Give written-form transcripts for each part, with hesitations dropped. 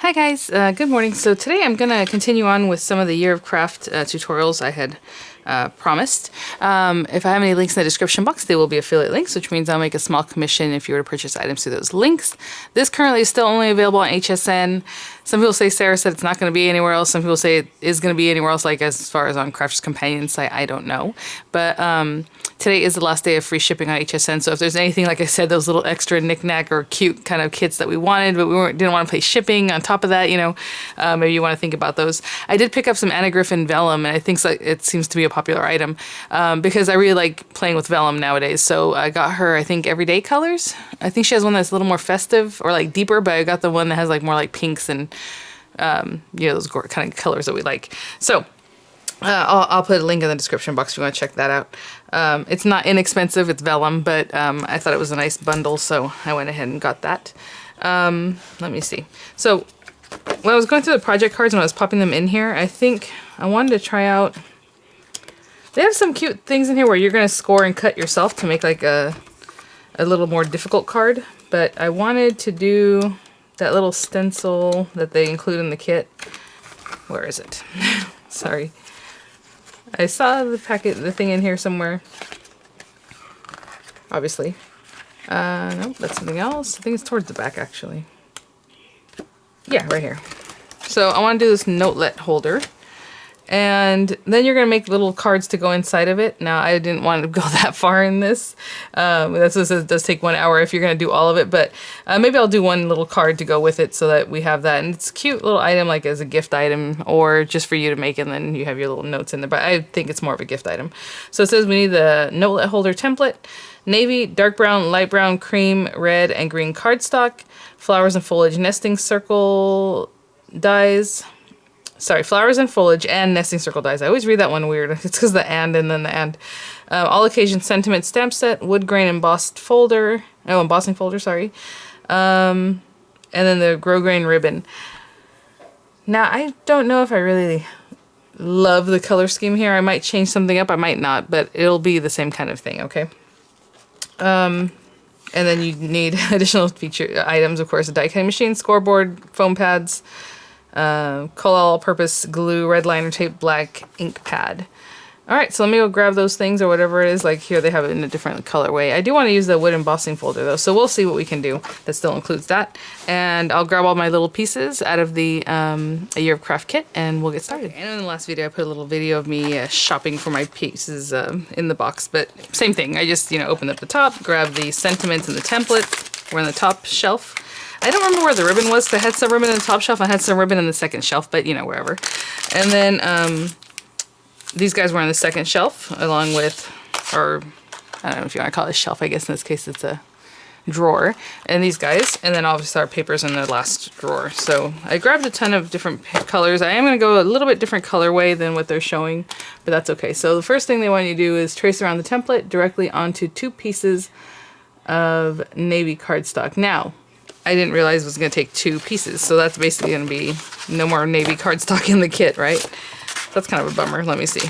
Hi guys, good morning. So today I'm going to continue on with some of the Year of Craft tutorials I had promised. If I have any links in the description box, they will be affiliate links, which means I'll make a small commission if you were to purchase items through those links. This currently is still only available on HSN. Some people say Sarah said it's not going to be anywhere else. Some people say it is going to be anywhere else, like as far as on Crafters Companion site. I don't know. But today is the last day of free shipping on HSN. So if there's anything, like I said, those little extra knick-knack or cute kind of kits that we wanted, but we didn't want to pay shipping on top of that, you know, maybe you want to think about those. I did pick up some Anagriffin vellum, and I think it seems to be a popular item because I really like playing with vellum nowadays. So I got her, I think, everyday colors. I think she has one that's a little more festive or like deeper, but I got the one that has like more like pinks and you know, those kind of colors that we like. So I'll put a link in the description box if you want to check that out. It's not inexpensive, it's vellum, but I thought it was a nice bundle, so I went ahead and got that. Let me see. So when I was going through the project cards, when I was popping them in here, I think I wanted to try out, they have some cute things in here where you're going to score and cut yourself to make like a little more difficult card, but I wanted to do that little stencil that they include in the kit. Where is it? Sorry. I saw the thing in here somewhere. Obviously. Nope, that's something else. I think it's towards the back, actually. Yeah, right here. So I want to do this Notelet holder. And then you're going to make little cards to go inside of it. Now, I didn't want to go that far in this. That's what it does take 1 hour if you're going to do all of it. But maybe I'll do one little card to go with it so that we have that. And it's a cute little item, like as a gift item or just for you to make. And then you have your little notes in there. But I think it's more of a gift item. So it says we need the Notelet holder template, navy, dark brown, light brown, cream, red, and green cardstock, flowers and foliage nesting circle dies. Sorry, flowers and foliage and nesting circle dies. I always read that one weird. It's because the and then the and. All occasion sentiment stamp set, wood grain embossing folder, sorry. And then the grosgrain ribbon. Now, I don't know if I really love the color scheme here. I might change something up, I might not, but it'll be the same kind of thing, okay? And then you need additional feature items, of course, a die cutting machine, scoreboard, foam pads, all-purpose glue, red liner tape, black ink pad. Alright, so let me go grab those things or whatever it is. Like here they have it in a different colorway. I do want to use the wood embossing folder though, so we'll see what we can do that still includes that. And I'll grab all my little pieces out of the A Year of Craft kit and we'll get started. Okay, and in the last video I put a little video of me shopping for my pieces in the box, but same thing. I just, you know, opened up the top, grabbed the sentiments and the template. We're on the top shelf. I don't remember where the ribbon was, because I had some ribbon in the top shelf, I had some ribbon in the second shelf, but you know, wherever. And then these guys were on the second shelf, along with, or I don't know if you want to call it a shelf, I guess in this case it's a drawer. And these guys, and then obviously our papers in the last drawer. So I grabbed a ton of different colors. I am going to go a little bit different colorway than what they're showing, but that's okay. So the first thing they want you to do is trace around the template directly onto 2 pieces of navy cardstock. Now, I didn't realize it was going to take 2 pieces, so that's basically going to be no more navy cardstock in the kit, right? That's kind of a bummer. Let me see.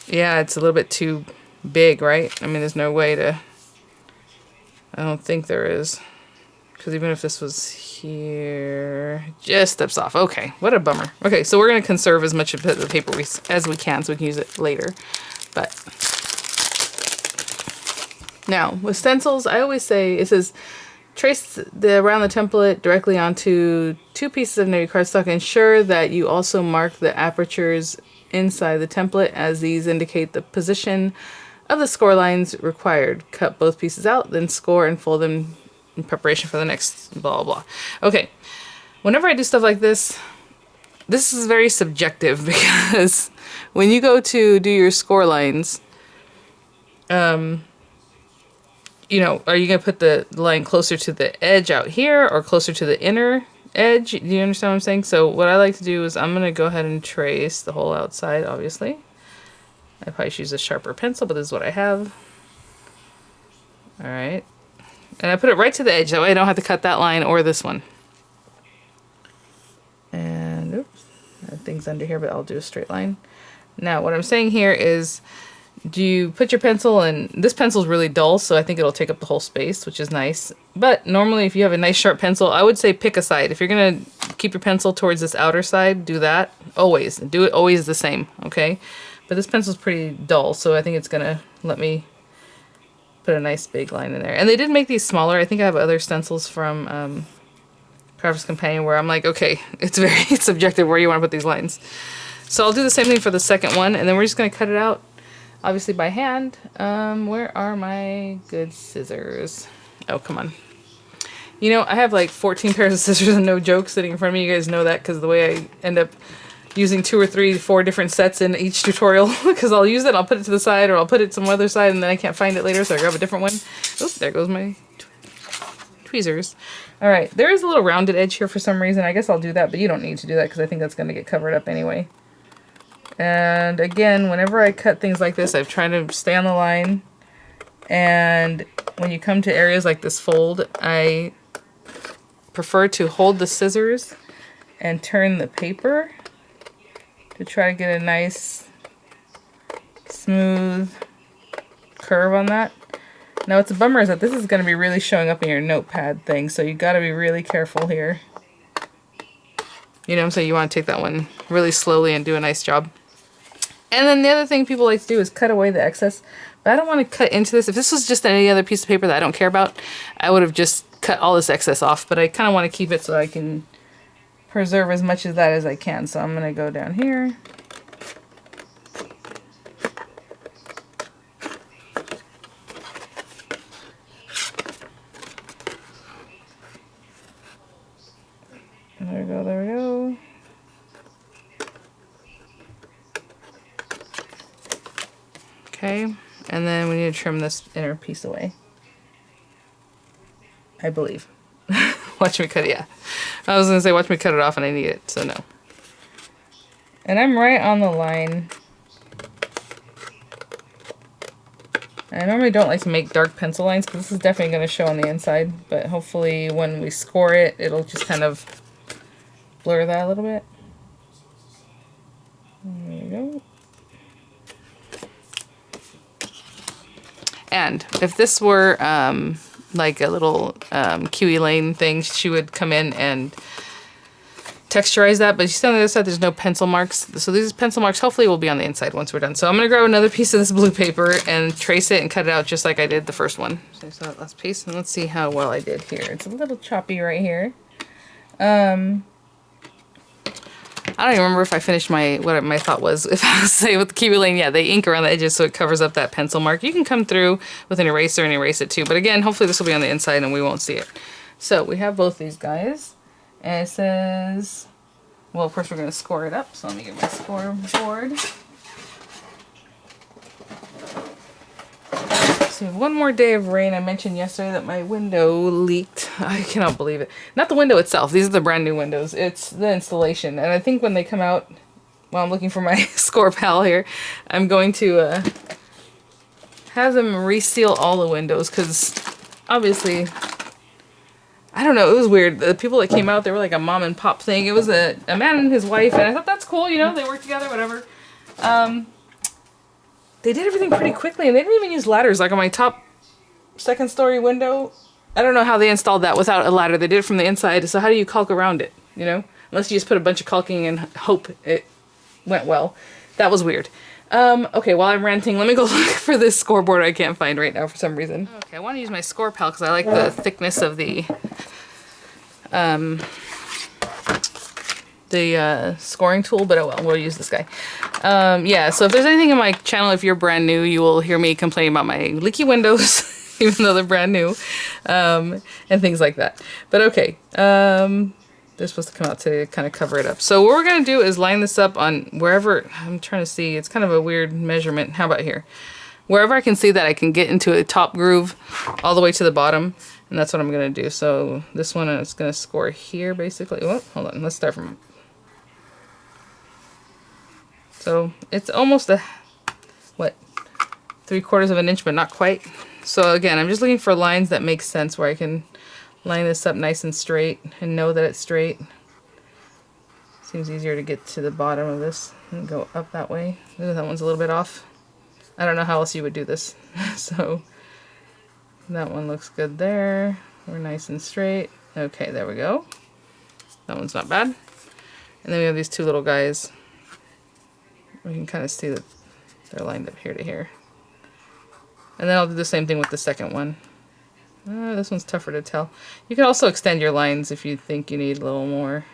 Yeah, it's a little bit too big, right? I mean, there's no way to... I don't think there is. Because even if this was here... Just steps off. Okay, what a bummer. Okay, so we're going to conserve as much of the paper as we can so we can use it later. But... Now, with stencils, I always say, it says, trace around the template directly onto 2 pieces of navy cardstock. Ensure that you also mark the apertures inside the template, as these indicate the position of the score lines required. Cut both pieces out, then score and fold them in preparation for the next blah, blah, blah. Okay, whenever I do stuff like this is very subjective, because when you go to do your score lines, you know, are you going to put the line closer to the edge out here or closer to the inner edge? Do you understand what I'm saying? So what I like to do is I'm going to go ahead and trace the whole outside, obviously. I probably should use a sharper pencil, but this is what I have. Alright. And I put it right to the edge, that way I don't have to cut that line or this one. And, oops, that thing's under here, but I'll do a straight line. Now, what I'm saying here is, do you put your pencil, and this pencil is really dull, so I think it'll take up the whole space, which is nice. But normally if you have a nice sharp pencil, I would say pick a side. If you're gonna keep your pencil towards this outer side, do that. Always. Do it always the same, okay? But this pencil's pretty dull, so I think it's gonna let me put a nice big line in there. And they did make these smaller. I think I have other stencils from Crafters Companion where I'm like, okay, it's very subjective where you want to put these lines. So I'll do the same thing for the second one, and then we're just gonna cut it out, obviously by hand. Where are my good scissors? Oh, come on. You know, I have like 14 pairs of scissors and no joke sitting in front of me. You guys know that because the way I end up using 2 or 3, 4 different sets in each tutorial, because I'll use it, I'll put it to the side, or I'll put it some other side, and then I can't find it later, so I grab a different one. Oop, there goes my tweezers. All right, there is a little rounded edge here for some reason. I guess I'll do that, but you don't need to do that because I think that's going to get covered up anyway. And again, whenever I cut things like this, I've tried to stay on the line. And when you come to areas like this fold, I prefer to hold the scissors and turn the paper to try to get a nice smooth curve on that. Now what's a bummer is that this is going to be really showing up in your notepad thing, so you got to be really careful here. You know what I'm saying? You want to take that one really slowly and do a nice job. And then the other thing people like to do is cut away the excess. But I don't want to cut into this. If this was just any other piece of paper that I don't care about, I would have just cut all this excess off. But I kind of want to keep it so I can preserve as much of that as I can. So I'm going to go down here. There we go, there we go. Okay, and then we need to trim this inner piece away. I believe. Watch me cut it, yeah. I was gonna say watch me cut it off and I need it, so no. And I'm right on the line. I normally don't like to make dark pencil lines because this is definitely going to show on the inside, but hopefully when we score it, it'll just kind of blur that a little bit. There we go. And if this were like a little QE Lane thing, she would come in and texturize that, but you see on the other side there's no pencil marks. So these pencil marks hopefully will be on the inside once we're done. So I'm going to grab another piece of this blue paper and trace it and cut it out just like I did the first one. So I saw that last piece, and let's see how well I did here. It's a little choppy right here. I don't even remember if I finished what my thought was. If I was say with the QE Lane, yeah, they ink around the edges so it covers up that pencil mark. You can come through with an eraser and erase it too, but again, hopefully this will be on the inside and we won't see it. So we have both these guys, and it says, well, of course we're going to score it up, so let me get my scoreboard. So we have one more day of rain. I mentioned yesterday that my window leaked. I cannot believe it. Not the window itself. These are the brand new windows. It's the installation. And I think when they come out, while I'm looking for my score pal here, I'm going to have them reseal all the windows because obviously, I don't know, it was weird. The people that came out, they were like a mom and pop thing. It was a man and his wife, and I thought that's cool, you know, they work together, whatever. They did everything pretty quickly, and they didn't even use ladders. Like on my top second story window, I don't know how they installed that without a ladder. They did it from the inside, so how do you caulk around it, you know? Unless you just put a bunch of caulking and hope it went well. That was weird. Okay, while I'm ranting, let me go look for this scoreboard I can't find right now for some reason. Okay, I want to use my score pal because I like the thickness of the scoring tool, but oh well, we'll use this guy. Yeah, so if there's anything in my channel, if you're brand new, you will hear me complaining about my leaky windows, even though they're brand new, and things like that. But okay, they're supposed to come out today to kind of cover it up. So what we're going to do is line this up on wherever, I'm trying to see, it's kind of a weird measurement. How about here? Wherever I can see that I can get into a top groove all the way to the bottom, and that's what I'm going to do. So this one is going to score here, basically. Oh, hold on, let's start from... So it's almost a, what, 3/4 of an inch, but not quite. So again, I'm just looking for lines that make sense where I can line this up nice and straight and know that it's straight. Seems easier to get to the bottom of this and go up that way. Ooh, that one's a little bit off. I don't know how else you would do this. So that one looks good there. We're nice and straight. Okay, there we go. That one's not bad. And then we have these two little guys. We can kind of see that they're lined up here to here. And then I'll do the same thing with the second one. This one's tougher to tell. You can also extend your lines if you think you need a little more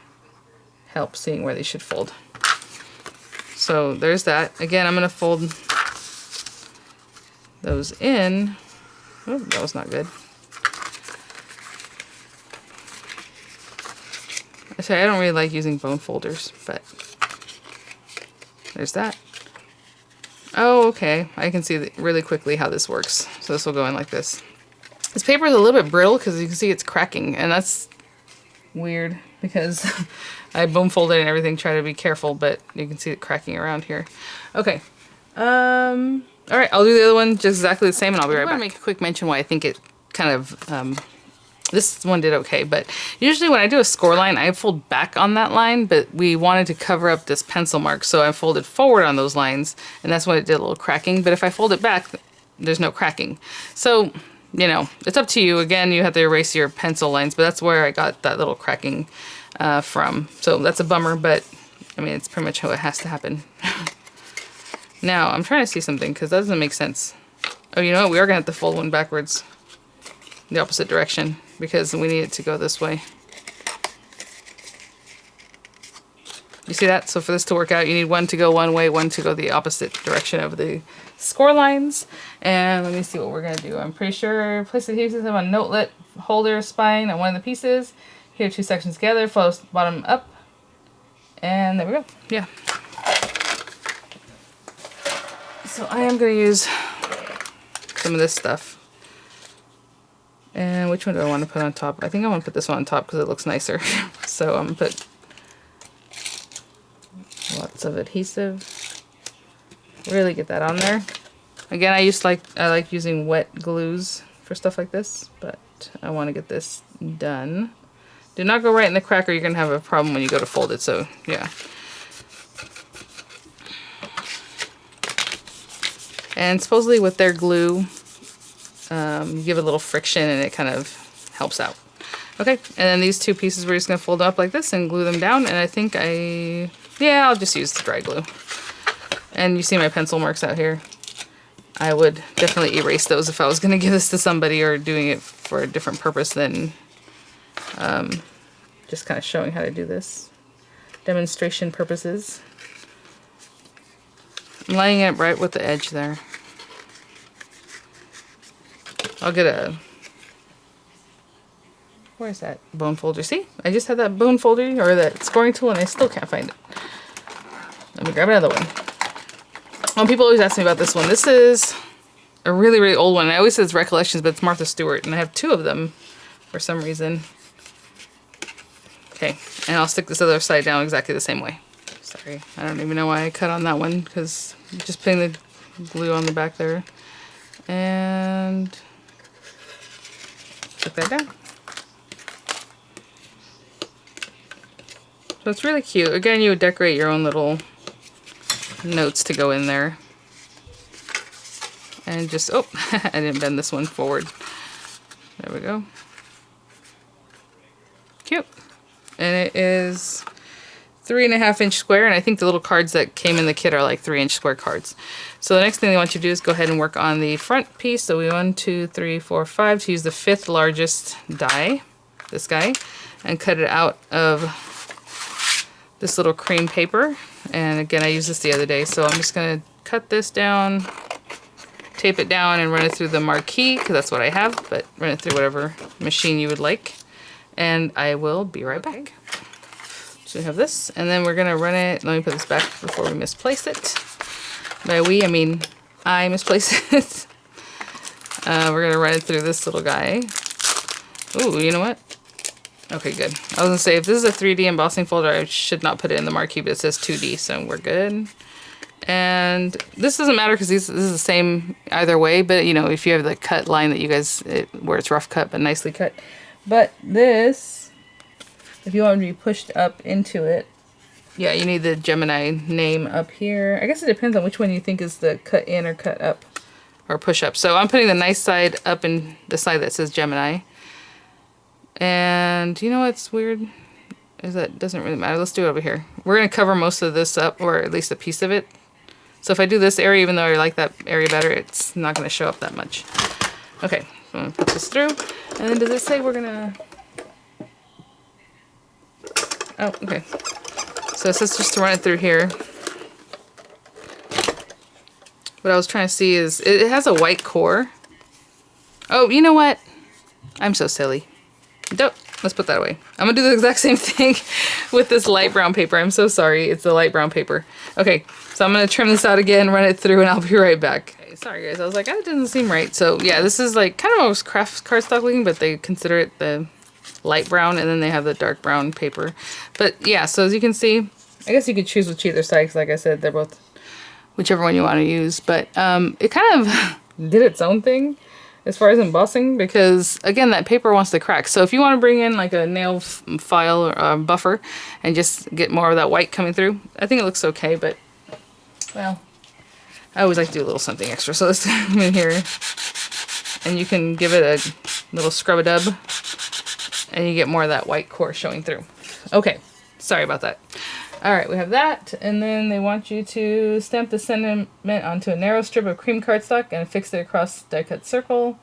help seeing where they should fold. So there's that. Again, I'm going to fold those in. Oh, that was not good. Actually, I don't really like using bone folders, but there's that. Oh, okay. I can see really quickly how this works. So this will go in like this. This paper is a little bit brittle because you can see it's cracking, and that's weird because I bone folded and everything, try to be careful, but you can see it cracking around here. Okay. All right, I'll do the other one just exactly the same, and I'll be right back. I'm going to make a quick mention why I think it kind of, this one did okay, but usually when I do a score line, I fold back on that line, but we wanted to cover up this pencil mark, so I folded forward on those lines, and that's when it did a little cracking. But if I fold it back, there's no cracking. So, you know, it's up to you. Again, you have to erase your pencil lines, but that's where I got that little cracking from. So that's a bummer, but I mean, it's pretty much how it has to happen. Now, I'm trying to see something because that doesn't make sense. Oh, you know what? We are going to have to fold one backwards, the opposite direction, because we need it to go this way. You see that? So for this to work out, you need one to go one way, one to go the opposite direction of the score lines. And let me see what we're going to do. I'm pretty sure place the adhesive on Notelet holder spine on one of the pieces. Here, two sections together, follow bottom up. And there we go. Yeah. So I am going to use some of this stuff. And which one do I want to put on top? I think I want to put this one on top because it looks nicer. So I'm going to put lots of adhesive. Really get that on there. Again, I like using wet glues for stuff like this, but I want to get this done. Do not go right in the crack or you're going to have a problem when you go to fold it. So yeah. And supposedly with their glue, you give it a little friction and it kind of helps out. Okay, and then these two pieces we're just going to fold up like this and glue them down. And I think yeah, I'll just use the dry glue. And you see my pencil marks out here. I would definitely erase those if I was going to give this to somebody or doing it for a different purpose than just kind of showing how to do this. Demonstration purposes. I'm lining it right with the edge there. I'll get a... Where's that bone folder? See? I just had that bone folder or that scoring tool and I still can't find it. Let me grab another one. Oh, people always ask me about this one. This is a really, really old one. I always say it's Recollections, but it's Martha Stewart, and I have two of them for some reason. Okay, and I'll stick this other side down exactly the same way. Sorry, I don't even know why I cut on that one, because I'm just putting the glue on the back there. And stick that down. So it's really cute. Again, you would decorate your own little notes to go in there. And just, oh, I didn't bend this one forward. There we go. Cute. And it is 3.5 inch square, and I think the little cards that came in the kit are like 3-inch square cards. So the next thing they want you to do is go ahead and work on the front piece. So we 1, 2, 3, 4, 5 to use the 5th largest die, this guy, and cut it out of this little cream paper. And again, I used this the other day, so I'm just going to cut this down, tape it down, and run it through the marquee, because that's what I have, but run it through whatever machine you would like. And I will be right back. So we have this, and then we're going to run it. Let me put this back before we misplace it. By we, I mean I misplace it. We're going to run it through this little guy. Ooh, you know what? Okay, good. I was going to say, if this is a 3D embossing folder, I should not put it in the marquee, but it says 2D, so we're good. And this doesn't matter because this is the same either way, but you know, if you have the cut line that you guys, where it's rough cut but nicely cut. But this, if you want to be pushed up into it, yeah, you need the Gemini name up here. I guess it depends on which one you think is the cut in or cut up or push up. So I'm putting the nice side up in the side that says Gemini. And you know what's weird? Is that it doesn't really matter. Let's do it over here. We're going to cover most of this up, or at least a piece of it. So if I do this area, even though I like that area better, it's not going to show up that much. Okay, so I'm going to put this through. And then does it say we're going to... Oh, okay. So it says just to run it through here. What I was trying to see is, it has a white core. Oh, you know what? I'm so silly. Let's put that away. I'm gonna do the exact same thing with this light brown paper. I'm so sorry, it's the light brown paper. Okay, so I'm gonna trim this out again, run it through, and I'll be right back. Okay, sorry guys, I was like, that doesn't seem right. So yeah, this is like kind of almost craft cardstock looking, but they consider it the light brown, and then they have the dark brown paper. But yeah, so as you can see, I guess you could choose which either side, because like I said, they're both whichever one you want to use. But it kind of did its own thing as far as embossing, because again, that paper wants to crack. So if you want to bring in like a nail file or buffer and just get more of that white coming through, I think it looks okay. But well, I always like to do a little something extra. So let's come in here, and you can give it a little scrub-a-dub, and you get more of that white core showing through. Okay, sorry about that. All right, we have that, and then they want you to stamp the sentiment onto a narrow strip of cream cardstock and fix it across die-cut circle.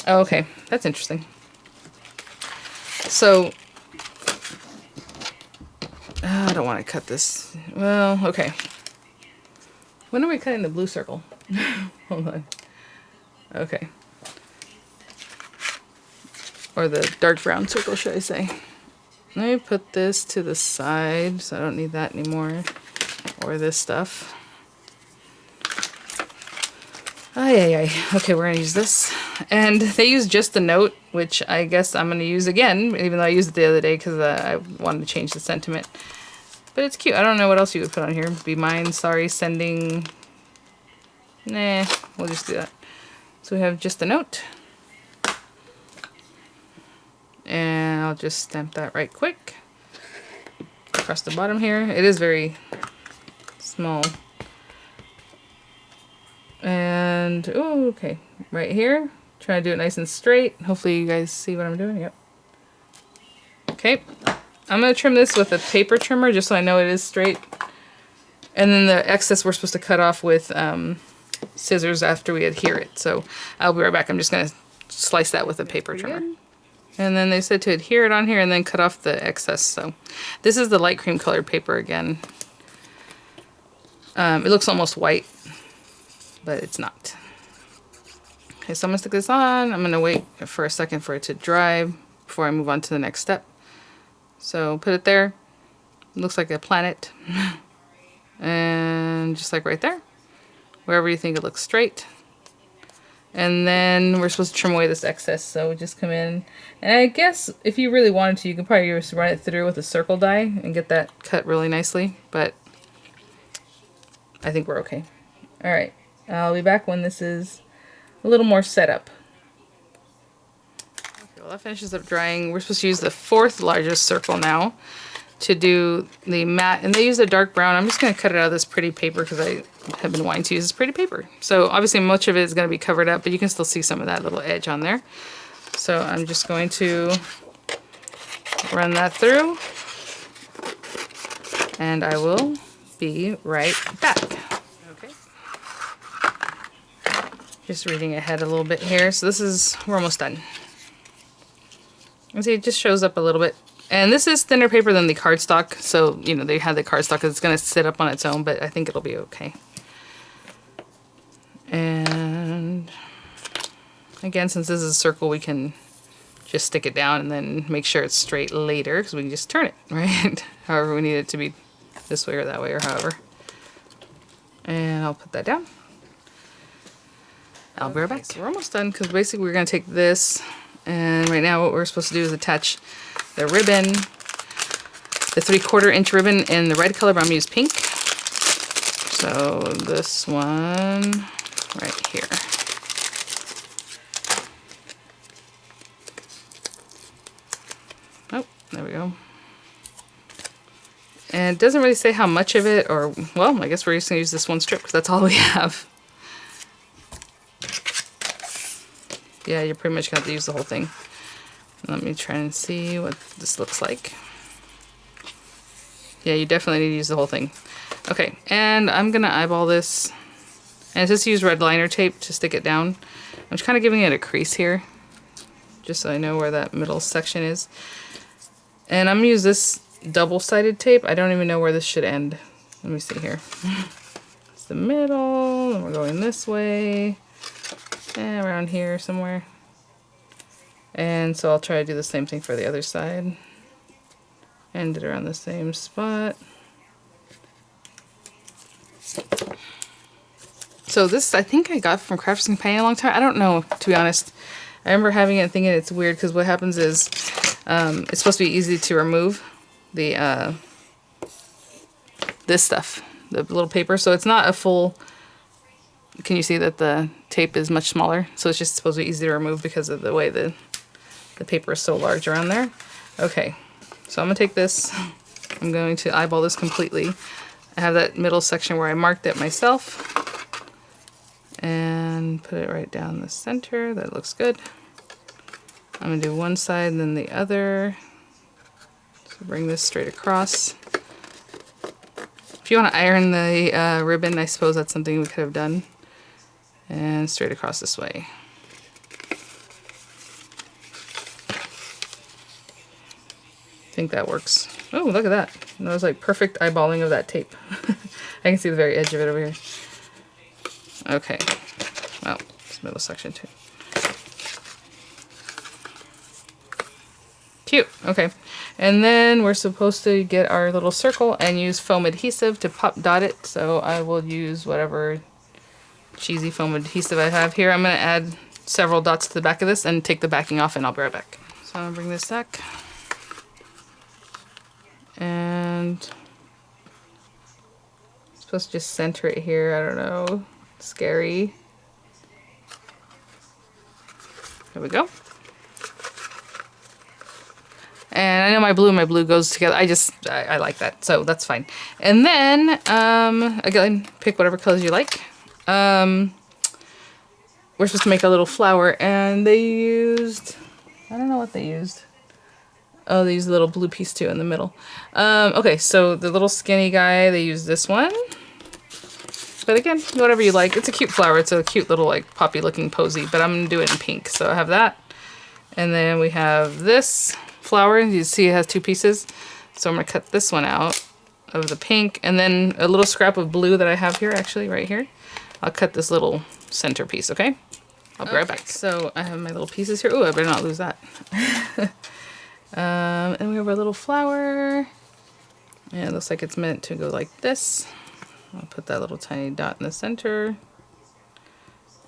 Oh, okay, that's interesting. So, I don't want to cut this. Well, okay. When are we cutting the blue circle? Hold on. Okay. Or the dark brown circle, should I say. Let me put this to the side, so I don't need that anymore. Or this stuff. Ay. Okay, we're gonna use this. And they use just the note, which I guess I'm gonna use again, even though I used it the other day because I wanted to change the sentiment. But it's cute. I don't know what else you would put on here. Be mine, sorry, sending. Nah, we'll just do that. So we have just the note. And I'll just stamp that right quick across the bottom here. It is very small. And, oh, okay, right here. Try to do it nice and straight. Hopefully you guys see what I'm doing. Yep. Okay, I'm going to trim this with a paper trimmer just so I know it is straight. And then the excess we're supposed to cut off with scissors after we adhere it. So I'll be right back. I'm just going to slice that with a paper trimmer. And then they said to adhere it on here and then cut off the excess. So this is the light cream colored paper again. It looks almost white, but it's not. Okay, so I'm gonna stick this on. I'm gonna wait for a second for it to dry before I move on to the next step. So put it there. It looks like a planet. And just like right there, wherever you think it looks straight. And then we're supposed to trim away this excess, so we just come in. And I guess if you really wanted to, you could probably just run it through with a circle die and get that cut really nicely, but I think we're okay. Alright, I'll be back when this is a little more set up. Okay, well that finishes up drying. We're supposed to use the 4th largest circle now to do the matte, and they use a dark brown. I'm just going to cut it out of this pretty paper because I have been wanting to use this pretty paper. So obviously much of it is going to be covered up, but you can still see some of that little edge on there. So I'm just going to run that through, and I will be right back. Okay. Just reading ahead a little bit here. So this is, we're almost done. And see, it just shows up a little bit. And this is thinner paper than the cardstock, so, you know, they have the cardstock, it's going to sit up on its own, but I think it'll be okay. And again, since this is a circle, we can just stick it down and then make sure it's straight later, because we can just turn it, right? However we need it to be, this way or that way, or however. And I'll put that down. I'll be right back. So we're almost done, because basically we're going to take this, and right now what we're supposed to do is attach the ribbon, the 3/4 inch ribbon in the red color, but I'm going to use pink. So this one right here. Oh, there we go. And it doesn't really say how much of it, or, well, I guess we're just gonna use this one strip because that's all we have. Yeah, you're pretty much gonna have to use the whole thing. Let me try and see what this looks like. Yeah, you definitely need to use the whole thing. Okay, and I'm gonna eyeball this. And just use red liner tape to stick it down. I'm just kind of giving it a crease here, just so I know where that middle section is. And I'm gonna use this double-sided tape. I don't even know where this should end. Let me see here. It's the middle, and we're going this way, and around here somewhere. And so I'll try to do the same thing for the other side. End it around the same spot. So this, I think I got from Crafters Companion a long time. I don't know, to be honest. I remember having it and thinking it's weird because what happens is it's supposed to be easy to remove the this stuff, the little paper. So it's not a full. Can you see that the tape is much smaller? So it's just supposed to be easy to remove because of the way the paper is so large around there. Okay, so I'm gonna take this. I'm going to eyeball this completely. I have that middle section where I marked it myself. And put it right down the center. That looks good. I'm gonna do one side and then the other. So bring this straight across. If you want to iron the ribbon, I suppose that's something we could have done. And straight across this way. I think that works. Oh, look at that. That was like perfect eyeballing of that tape. I can see the very edge of it over here. Okay, well, this middle section too. Cute, okay. And then we're supposed to get our little circle and use foam adhesive to pop dot it. So I will use whatever cheesy foam adhesive I have here. I'm gonna add several dots to the back of this and take the backing off and I'll be right back. So I'm gonna bring this back. And I'm supposed to just center it here, I don't know. Scary. There we go. And I know my blue and my blue goes together. I like that, so that's fine. And then, again, pick whatever colors you like. We're supposed to make a little flower, and they used, I don't know what they used. Oh, they used a little blue piece too in the middle. Okay, so the little skinny guy, they used this one. But again, whatever you like. It's a cute flower. It's a cute little like poppy looking posy, but I'm gonna do it in pink. So I have that. And then we have this flower. You see it has two pieces. So I'm gonna cut this one out of the pink. And then a little scrap of blue that I have here, actually right here. I'll cut this little centerpiece, okay? I'll be right back. So I have my little pieces here. Ooh, I better not lose that. And we have our little flower. And it looks like it's meant to go like this. I'll put that little tiny dot in the center.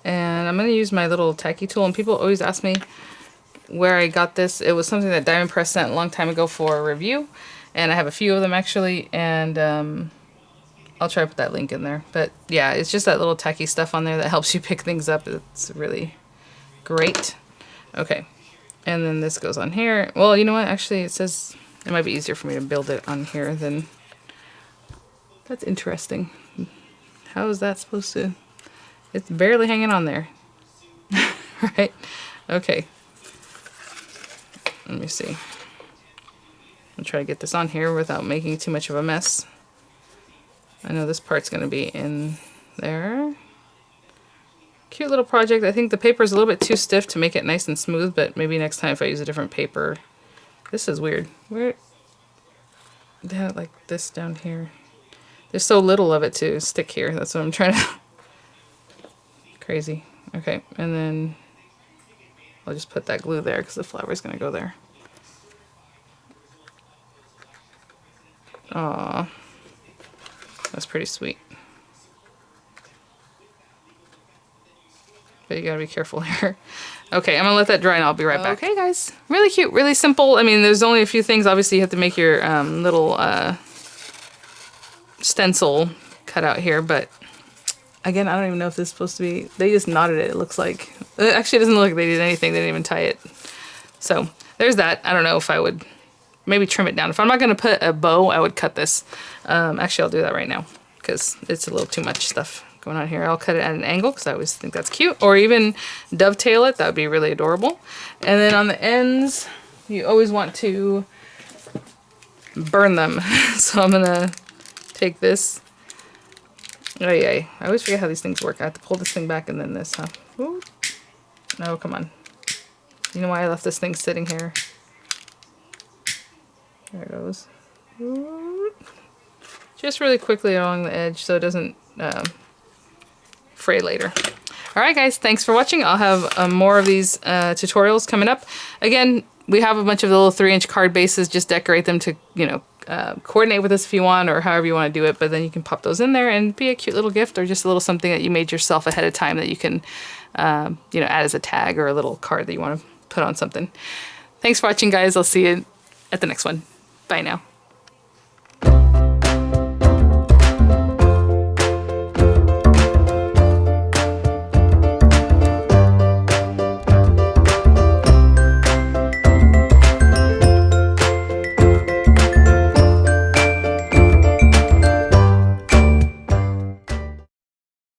And I'm going to use my little tacky tool. And people always ask me where I got this. It was something that Diamond Press sent a long time ago for a review. And I have a few of them actually. And I'll try to put that link in there. But yeah, it's just that little tacky stuff on there that helps you pick things up. It's really great. Okay. And then this goes on here. Well, you know what? Actually, it says it might be easier for me to build it on here than... That's interesting. How is that supposed to... It's barely hanging on there. Right? Okay. Let me see. I'll try to get this on here without making too much of a mess. I know this part's going to be in there. Cute little project. I think the paper is a little bit too stiff to make it nice and smooth, but maybe next time if I use a different paper. This is weird. Where... They had it like this down here. There's so little of it to stick here. That's what I'm trying to... Crazy. Okay, and then I'll just put that glue there because the flower's going to go there. Aww. That's pretty sweet. But you gotta be careful here. Okay, I'm gonna let that dry and I'll be right back. Okay, guys. Really cute, really simple. I mean, there's only a few things. Obviously, you have to make your little stencil cut out here, but again, I don't even know if this is supposed to be... They just knotted it, it looks like. It actually doesn't look like they did anything. They didn't even tie it. So, there's that. I don't know if I would maybe trim it down. If I'm not going to put a bow, I would cut this. Actually, I'll do that right now because it's a little too much stuff going on here. I'll cut it at an angle because I always think that's cute. Or even dovetail it. That would be really adorable. And then on the ends, you always want to burn them. So I'm going to take this. Oh, yeah. I always forget how these things work. I have to pull this thing back and then this, huh? Ooh. No, come on. You know why I left this thing sitting here? There it goes. Ooh. Just really quickly along the edge so it doesn't fray later. Alright guys, thanks for watching. I'll have more of these tutorials coming up. Again, we have a bunch of the little 3-inch card bases. Just decorate them to, you know, coordinate with us if you want, or however you want to do it, but then you can pop those in there and be a cute little gift, or just a little something that you made yourself ahead of time that you can you know, add as a tag or a little card that you want to put on something. Thanks for watching guys. I'll see you at the next one. Bye now.